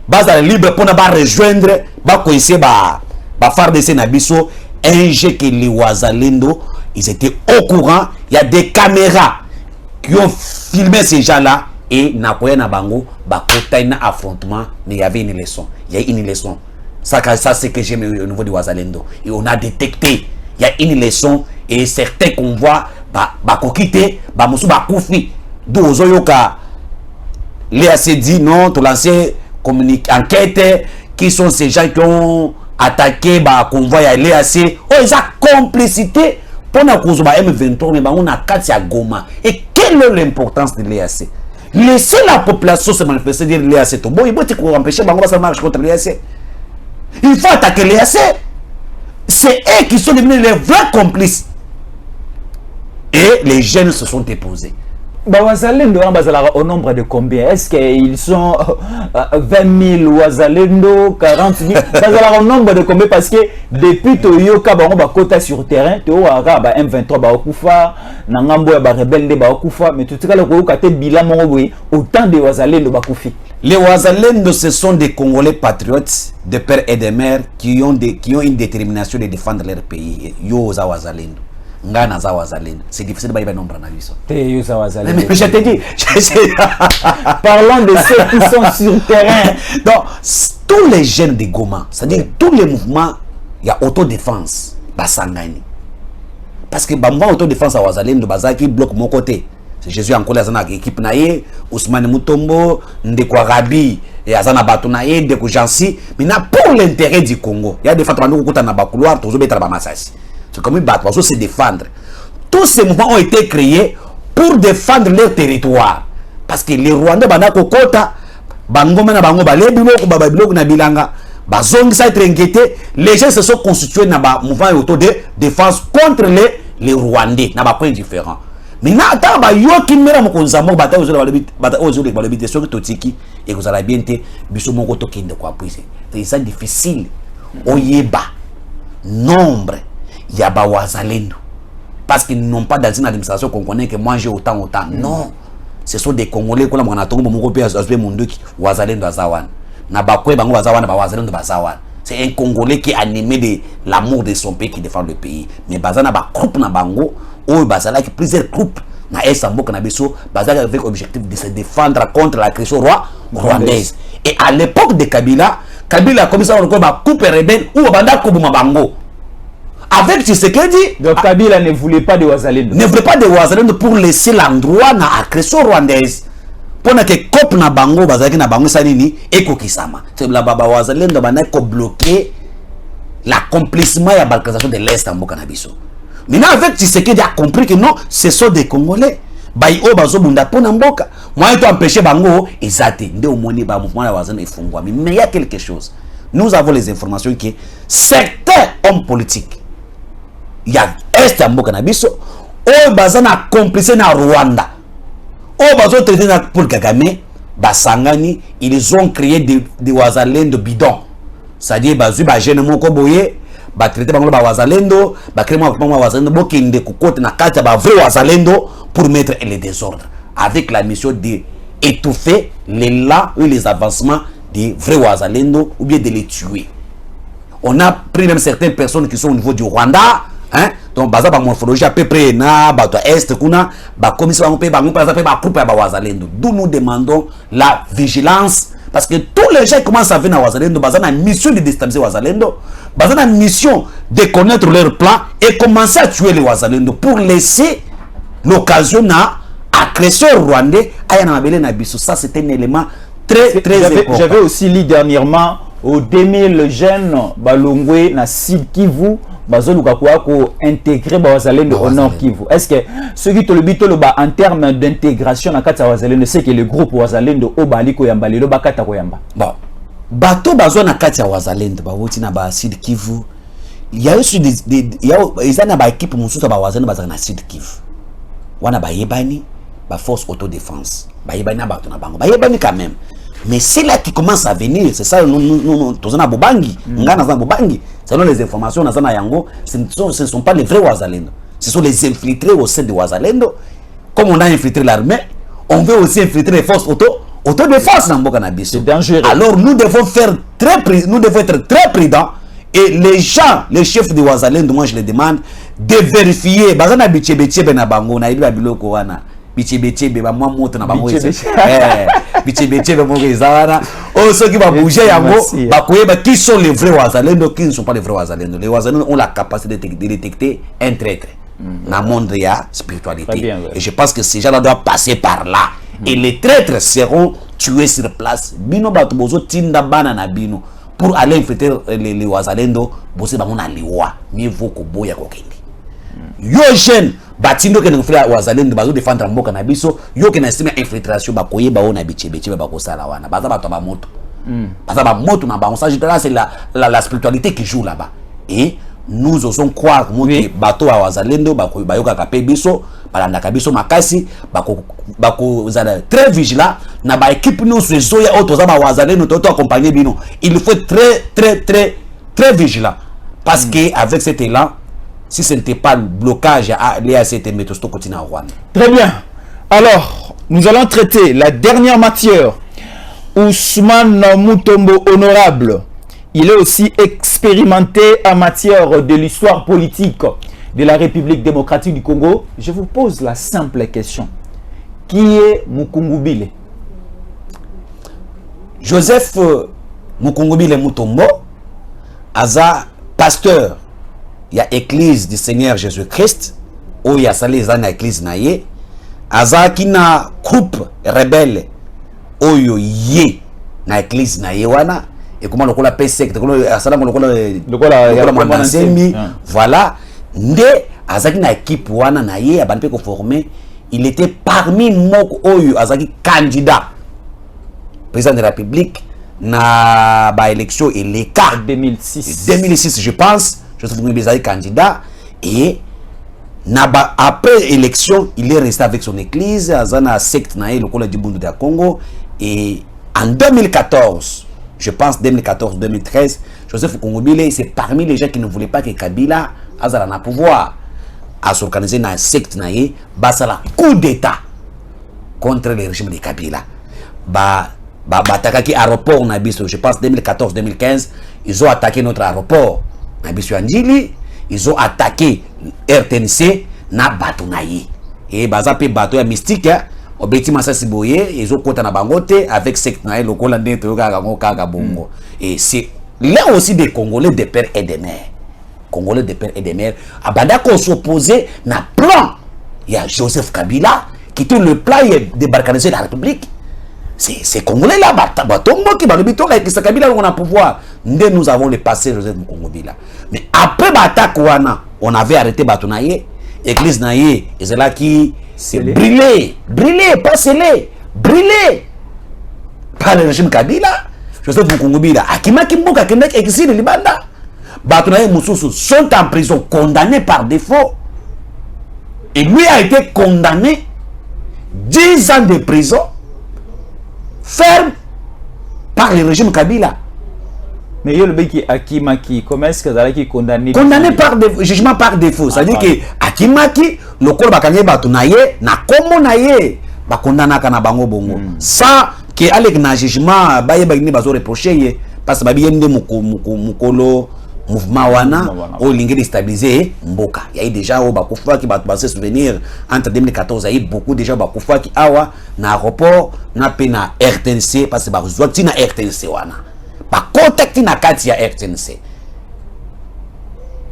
baza libre pour na ba rejoindre ba coincé ba FARDC na biso un jeu que les Wazalendo ils étaient au courant. Il y a des caméras qui ont filmé ces gens-là. Et nakoya na bango bakota na affrontement, mais il y avait une leçon. Il y a une leçon. Ça c'est que j'aime au niveau du Wazalendo. Et on a détecté il y a une leçon et certains convois bakokite bamusu bakufi dozo yoka l'EAC dit non to lancer enquête qui sont ces gens qui ont attaqué ba convoi à l'EAC. Oh ils ont complicité pour na kuzuba M23 mais on a kati ya Goma. Et quelle est l'importance de l'EAC? Laissez la population se manifester, dire l'EAC. Bon, il faut empêcher ça marche contre l'EAC. Il faut attaquer l'EAC. C'est eux qui sont devenus les vrais complices. Et les jeunes se sont déposés. Wazalendo au nombre de combien? Est-ce qu'ils sont 20 000 Wazalendo, 40 000? Au nombre de combien? Parce que depuis Toyoka, kota sur terrain, M23 Baokufa, Nangambo rebelle Baokufa, mais tout cas le bilan autant de Wazalendo Bakoufi. Les Wazalendo, ce sont des Congolais patriotes de père et de mère qui ont une détermination de défendre leur pays. Yo za Wazalendo. Ngana za Wazalendo. C'est difficile de nombre d'analyse. Mais je te dis, parlons de ceux qui sont sur le terrain. Donc, tous les jeunes de Goma, c'est-à-dire tous les mouvements, il y a autodéfense, basangani. Parce que mouvement autodéfense à Wazalendo, bazaki bloque mon côté. C'est Jésus en colère, zana équipe naïe, Ousmane Mutombo, Ndekwa Rabi, et Azana Batonaïe, Ndeko Jansi. Mais pour l'intérêt du Congo, il y a des fois qui ont été dans le couloir, toujours être dans massage. C'est comme une bataille, c'est défendre. Tous ces mouvements ont été créés pour défendre leur territoire. Parce que les Rwandais, les gens se sont constitués dans le mouvement auto de défense contre les les Rwandais na ba point différent. Maintenant tant ba yo ki mera mo konzamo bata ozo bata ozo le balobite so to tiki et que ça la bien te biso moko to kinde kwa puise. C'est difficile oyeba nombre ya ba wazalendo parce qu'ils n'ont pas dans une administration qu'on connaît que moi j'ai autant non, ce sont des Congolais qu'on a mon atongo moko pe azwe munduki wazalendo azawan na ba kwe bango bazawan ba wazalendo bazawan. C'est un Congolais qui est animé de l'amour de son pays qui défend le pays. Mais bazana ba groupe na bango ou bazala qui plusieurs groupes na Esamboka na biso bazala avec objectif de se défendre contre l'agression rwandaise. Et à l'époque de Kabila comme ça on ba coupe rebelle ou banda kobuma bango. Avec Tshisekedi, donc Kabila ne voulait pas de wazalendo. Ne voulait pas de wazalendo pour laisser l'endroit na agression rwandaise. Pona que cop na bango bazaki na bango sanini ekokisama. C'est la baba wazalendo bana ko bloquer l'accomplissement et la balkanisation de l'Est en Bokanabiso. Maintenant avec Tshisekedi a compris que non, ce sont des Congolais. Bayi o bazo bunda pona mboka. Moi il faut empêcher bango ezate nde omoni ba mouvement la wazalendo ifungwa. Mais il y a quelque chose. Nous avons les informations que certains hommes politiques il y a Est en Bokanabiso o bazana complice na Rwanda. Oh, bazo traité na Paul Kagame, basangani, ils ont créé des wazalendo bidons. C'est-à-dire bazu ba jeune moko boye, ba traité bango ba wazalendo, ba créé moi wazalendo bokende kokote na kata ba vrai wazalendo pour mettre le désordre avec la mission de étouffer l'élan ou les avancements des vrais wazalendo ou bien de les tuer. On a pris même certaines personnes qui sont au niveau du Rwanda, hein? Donc baza ba morphologie à peu près na ba to est kuna ba commission ba groupe ba wazalendo. D'où nous demandons la vigilance parce que tous les gens qui commencent à venir à wazalendo baza na mission de déstabiliser wazalendo, baza na mission de connaître leur plan et commencer à tuer les wazalendo pour laisser l'occasion na agression rwandais aya na mabele na biso. Ça c'est un élément très important. J'avais aussi lu dernièrement au 2000 jeunes balongwe na Sud Kivu bazoluka kwa ko intégrer ba wazalendo au Nord Kivu. Est-ce que ce qui te le bito en termes d'intégration na kata wazalendo c'est que le groupe wazalendo o bali ko yamba lelo bakata ko yamba. Bon. Bato bazo na kata wazalendo ba woti na ba Sud Kivu. Il y a aussi ils na ba équipe mususu ba wazalendo bazana na Sud Kivu. Wana ba yebani ba force autodéfense. Ba yebani na bato na bango. Ba yebani quand même. Mais c'est là qui commence à venir, c'est ça nous tozana bobangi, ngana za bobangi. Selon les informations na zana yango, ce ne sont pas les vrais wazalendo. Ce sont les infiltrés au sein de wazalendo. Comme on a infiltré l'armée, on veut aussi infiltrer les forces autodéfense dans Mboka na biso. C'est dangereux. Alors nous devons être très prudents et les gens, les chefs de wazalendo, moi je les demande de vérifier bazana bichebechebe na bango na iliba biloko wana. Bichebechebe ba mwa moto na bango bichebechebe mo rezana o ceux qui va bouger yango ba koyeba qui sont les vrais wazalendo, qui ne sont pas les vrais wazalendo. Les wazalendo ont la capacité de détecter un traître dans le monde de la spiritualité. Bien, ouais. Et je pense que ces gens-là doivent passer par là. Et les traîtres seront tués sur place. Bino bato bozo tinda bana na bino pour aller infiltrer les wazalendo bose ba mona liwa mieux vaut ko boya ko kende. Yo jeune batindo ke ngfila wazalendo bazo défendre mboka na biso yo ke na estime infiltration ba koyeba ona bichebechebe ba ko sala wana baza bato ba moto baza ba moto na ba on s'agit là c'est la spiritualité qui joue là-bas et nous osons croire que bato wa wazalendo ba ko bayoka ka pe biso balanda ka biso makasi ba ko zala très vigilant na ba équipe nous so ya auto za ba wazalendo to accompagner bino. Il faut être très vigilant parce que avec cet élan si ce n'était pas le blocage à l'EACT Métosto continue à Rwanda. Très bien. Alors, nous allons traiter la dernière matière. Ousmane Mutombo honorable. Il est aussi expérimenté en matière de l'histoire politique de la République démocratique du Congo. Je vous pose la simple question. Qui est Mukungubile? Joseph Mukungubile Mutombo, Aza, pasteur. Il y a l'église du Seigneur Jésus-Christ, où il y a salé les église naïe, Aza qui na groupe rebelle, où il y a l'église naïe wana, et comment on l'appelle secte, voilà, nde Aza qui na équipe wana naïe, abanpe ko formé, il était parmi mok oyo Aza qui candidat président de la République na ba élection et les cas 2006 je pense. Je suis venu candidat et Après élection, il est resté avec son église, Azana secte nae le du Bundu de Congo. Et en 2014, je pense 2014-2013, Joseph Kongobile, c'est parmi les gens qui ne voulaient pas que Kabila Azala na pouvoir à s'organiser dans secte nae, basala coup d'état contre le régime de Kabila. Attaqué aéroport Nabiso, je pense 2014-2015, ils ont attaqué notre aéroport Nabiso Andjili. Ils ont attaqué RTNC na Batunaye. Et bazape bateau mystique, Obeti Massa Siboye, ils ont côté na bangote avec secte naïe le Colandé Bongo. Et c'est là aussi des Congolais de père et de mère. Congolais de père et de mère. Abanda qu'on s'opposait na plan. Il y a Joseph Kabila qui était le plan de balkaniser la République. C'est Congolais là, Batongo qui va le biton avec ce Kabila on a pouvoir. Nous avons le passé Joseph Mukongobila. Mais après l'attaque, on avait arrêté Batunaye, l'église Naye, et c'est là qui s'est brûlé, pas scellé, brûlé par le régime Kabila. Joseph Mukongobila, Akima Kimbuka, Kemek, exilé Libanda. Batunaye Moussoussou sont en prison, condamnés par défaut. Et lui a été condamné 10 ans de prison ferme par le régime Kabila. Mais il y a le mec qui Akimaki, comment est-ce que ça qui condamné par jugement par défaut. C'est-à-dire que Akimaki, le corps bakanye batunaye, na komo naye, ba condamna kana bango bongo. Ça que avec na jugement ba yebagni bazo reprocher parce que ba yende mukolo mouvement wana o lingi déstabiliser mboka. Il y a déjà au bakufa qui ba se souvenir entre 2014 il y a eu beaucoup déjà bakufa qui awa na aéroport na pena RTNC parce que ba zwati na RTNC wana. Par contact na kati ya RTNC.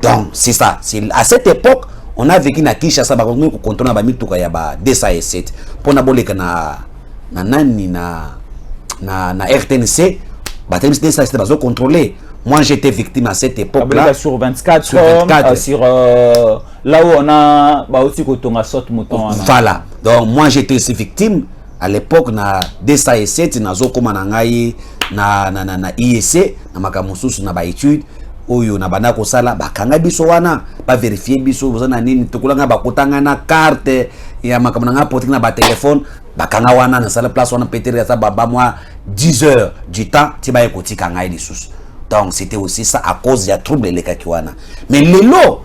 Donc c'est ça, c'est à cette époque on a vécu na Kinshasa ba kongo ko contrôler ba mituka ya ba DSA7 pour na boleka na nani na RTNC ba TNC DSA7 bazo contrôler. Moi j'étais victime à cette époque là sur 24 sur là où on a ba aussi ko tonga saute mouton. Voilà. Donc moi j'étais aussi victime à l'époque na DSA7 na zo koma na ngai na IEC na makamususu na ba étude oyo na bana ko sala bakanga biso wana ba vérifier biso bozana nini tokulanga bakotanga na carte ya makamana nga potika na ba téléphone bakanga wana na sala place wana péter ça baba moi 10 heures du temps ti ba ekotika ngai lisusu. Donc c'était aussi ça à cause ya trouble les kakiwana. Mais lelo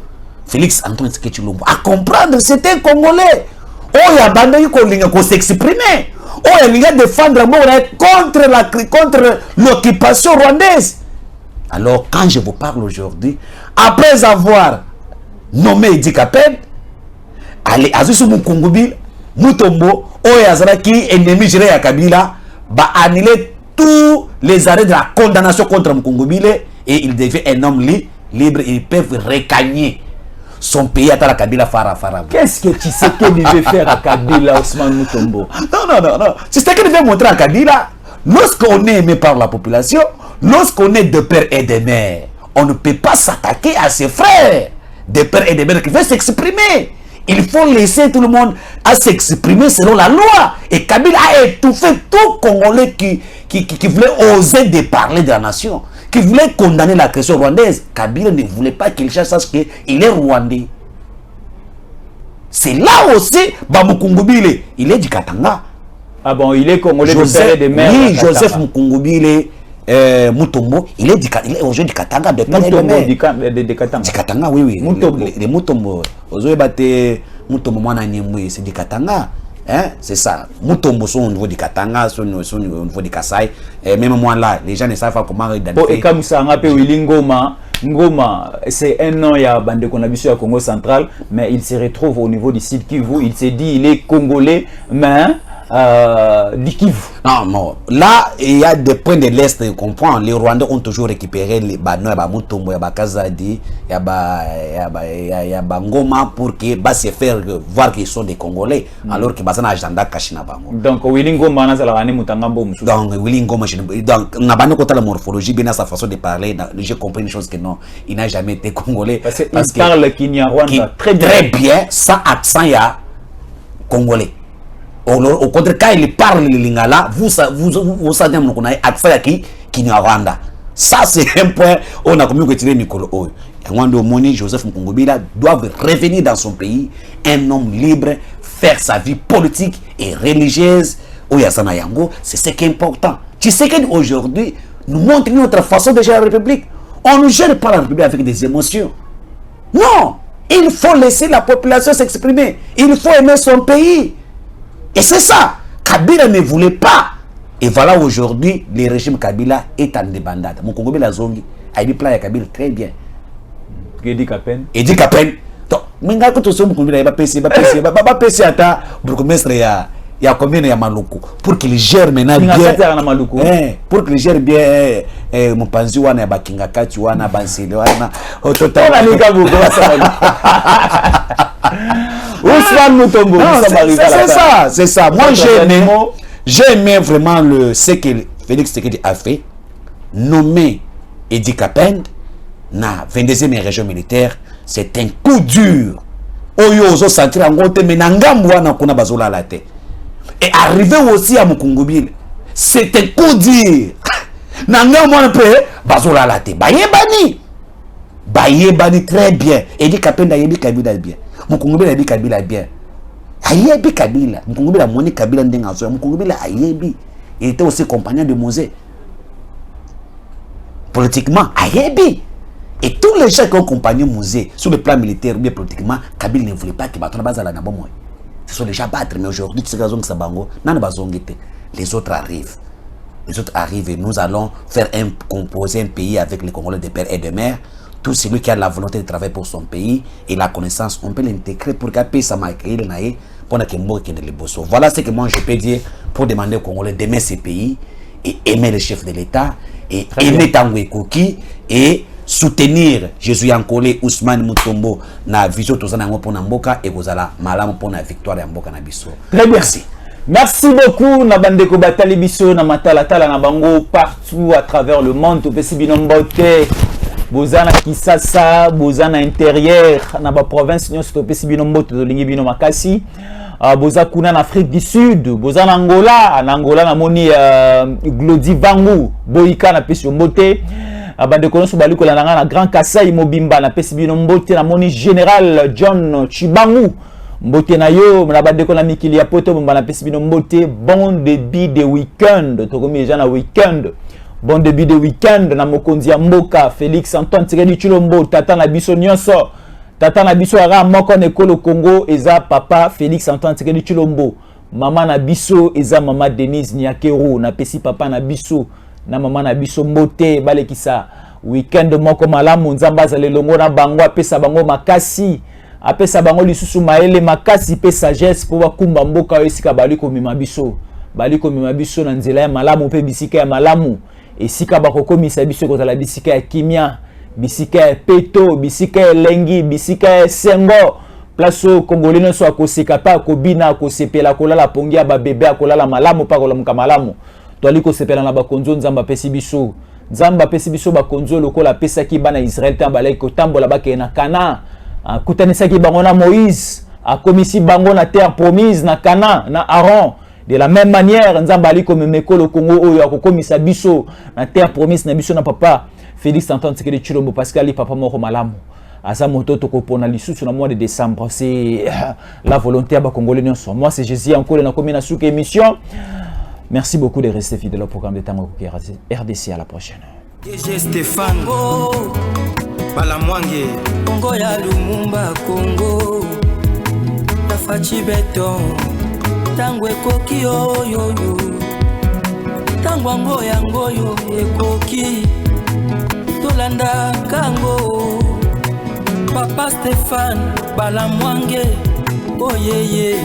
Félix Antoine Tshisekedi Tshilombo à comprendre c'était un Congolais. Oh ya banda ko linga ko s'exprimer. Oh il a défendre contre l'occupation rwandaise. Alors quand je vous parle aujourd'hui, après avoir nommé Idi Kapel, allez azusu Mukongobile, Mutombo, Oyazaraki ennemi géré à Kabila, va annuler tous les arrêts de la condamnation contre Mukongobile et il devient un homme libre. Ils peuvent regagner son pays à la Kabila Fara. Qu'est-ce que Tshisekedi veut faire à Kabila, Ousmane Mutombo? Non. Tshisekedi veut montrer à Kabila, lorsqu'on est aimé par la population, lorsqu'on est de père et de mère, on ne peut pas s'attaquer à ses frères de père et de mère qui veulent s'exprimer. Il faut laisser tout le monde à s'exprimer selon la loi. Et Kabila a étouffé tout Congolais qui voulait oser de parler de la nation, qui voulait condamner la question rwandaise. Kabila ne voulait pas qu'il sache qu'il est rwandais. C'est là aussi, Mukongobile, il est du Katanga. Ah bon, il est Congolais de père et de mère. Oui, Joseph Mukongobile Mutombo, il est aujourd'hui du Katanga de père et de mère. Du Katanga, oui. Les Mutombo, Mutombo, c'est du Katanga. Hein? C'est ça. Mutombo sont au niveau du Katanga, sont au niveau du Kasaï. Et même moi là, les gens ne savent pas comment identifier. Et comme ça, on appelle Ngoma, c'est un nom, il y a bande qu'on a vu sur le Congo central, mais il se retrouve au niveau du site Kivu. Il s'est dit, il est Congolais, mais du Kivu. Non. Là, il y a des points de l'Est, on comprend. Les Rwandais ont toujours récupéré les Mutombo, Kazadi, Ngoma pour se faire voir qu'ils sont des Congolais, alors que Bazana agenda Kashina Bango. Donc, Willy Ngoma, donc, Willy Ngoma, donc, on a pas la morphologie, bien à sa façon de parler. J'ai compris une chose que non, il n'a jamais été Congolais. Parce qu'il parle Kinyarwanda très bien, sans accent, il y a Congolais. Au contraire, quand il parle le lingala, vous savez qu'on a accès à qui Kinyarwanda. Ça, c'est un point où on a commis retirer Mikolo Oyo. Wando Moni, Joseph Mukungubila doivent revenir dans son pays, un homme libre, faire sa vie politique et religieuse. Oyasana Yango, c'est ce qui est important. Tu sais qu'aujourd'hui, nous montrons notre façon de gérer la République. On ne gère pas la République avec des émotions. Non, il faut laisser la population s'exprimer. Il faut aimer son pays. Et c'est ça. Kabila ne voulait pas. Et voilà aujourd'hui, le régime Kabila est en débandade. Mon Congo la zongi, a dit plan Kabila très bien. Edi Kapen. Edi Kapen. Donc, minga ko to so Congo ba PC ata bourgmestre ya commune ya Maluku pour qu'il gère maintenant bien. Pour qu'il gère bien mon panzi wana ya bakinga kati wana bansele wana au total. On a les gars Ousmane Mutombo, c'est ça. Moi j'ai aimé vraiment ce que Félix Tshisekedi a fait, nommer Edi Kapen na 22e région militaire. C'est un coup dur. Oyo ozo sentir en gote menangambo wana kuna bazola la tête. Et arrivé aussi à Mukungubile, c'est un coup dur. Nangambo wana pe bazola la tête. Bayebani très bien. Edi Kapen da yebi Kabila bien. Mukungubile yebi Kabila bien. Ayebi Kabila. Mukungubile moni Kabila ndenga so. Mukungubile ayebi. Il était aussi compagnon de Mosé. Politiquement, ayebi. Et tous les gens qui ont accompagné Mosé sur le plan militaire ou bien politiquement, Kabila ne voulait pas que Batona Bazala n'a pas moins. Ce sont les gens battre, mais aujourd'hui, tu sais que Sabango, les autres arrivent. Les autres arrivent et nous allons faire composer un pays avec les Congolais de père et de mère. Tout celui qui a la volonté de travailler pour son pays et la connaissance, on peut l'intégrer pour qu'un pays s'amacrile pour que les bossos. Voilà ce que moi je peux dire pour demander aux Congolais d'aimer ces pays et aimer les chefs de l'État et aimer Tanguy Koki et soutenir Jésus Yankole, Ousmane Mutombo na vision tozana ngo pona mboka et kozala malamu pona victoire ya mboka na biso. Très bien. Merci beaucoup na bandeko batali biso na matala tala na bango partout à travers le monde to pesi binombote bozana Kisasa bozana intérieur na ba province nyonso to pesi binombote to lingi bino makasi boza kuna en Afrique du Sud bozana Angola na moni Glodi Vangu Boyika na pesi mbote abande konoso baliko la na Grand Kasai Mobimba na pesi bino mbote na moni Général John Chibangu mbote na yo na bande ko na mikili ya poto bomba na pesi bino mbote bon début de week-end to komi déjà na week-end bon début de week-end na mokonzi ya mboka Félix Antoine Tshisekedi Tshilombo tata na biso nyonso tata na biso ara moko na ekolo Congo eza papa Félix Antoine Tshisekedi Tshilombo mama na biso eza mama Denise Nyakero na pesi papa na biso na mama na biso mbote balekisa weekend moko malamu nzamba za lelongo na bango apesa bango makasi apesa bango lisusu maele makasi pe sagesse po bakumba mboka esika baliko mima biso na nzela ya malamu pe bisika ya malamu esika bakokomisa biso kozala bisika ya kimia bisika ya peto bisika ya lengi bisika ya sengo place congolais so akoseka pa kobina akosepela kolala pongi ya babebe akolala malamu pa kolamuka malamu toliko sepela na bakonzo nzamba pesi biso bakonzo lokola pesa ki bana Israël tambalai ko tambola bake na Kana kutanisa ki bango na Moïse akomisi bango na terre promise na Kana na Aaron de la même manière nzamba aliko memeko le Congo oyo akokomisa biso na terre promise na biso na papa Félix Antoine Tshisekedi Tshilombo parce que ali papa moko malamu asa moto tokopona lisusu na mois de décembre c'est la volonté ba congolais nyonso. Moi c'est Jésus encore na komina souka émission. Merci beaucoup de rester fidèle au programme de Tango RDC. À la prochaine. DG Stéphane Balamwange Congo ya Lumumba Congo Tafachi Beton Tango ekoki oyo Tango ngoyo ekoki Tolanda Kango Papa Stéphane Balamwange Oyeye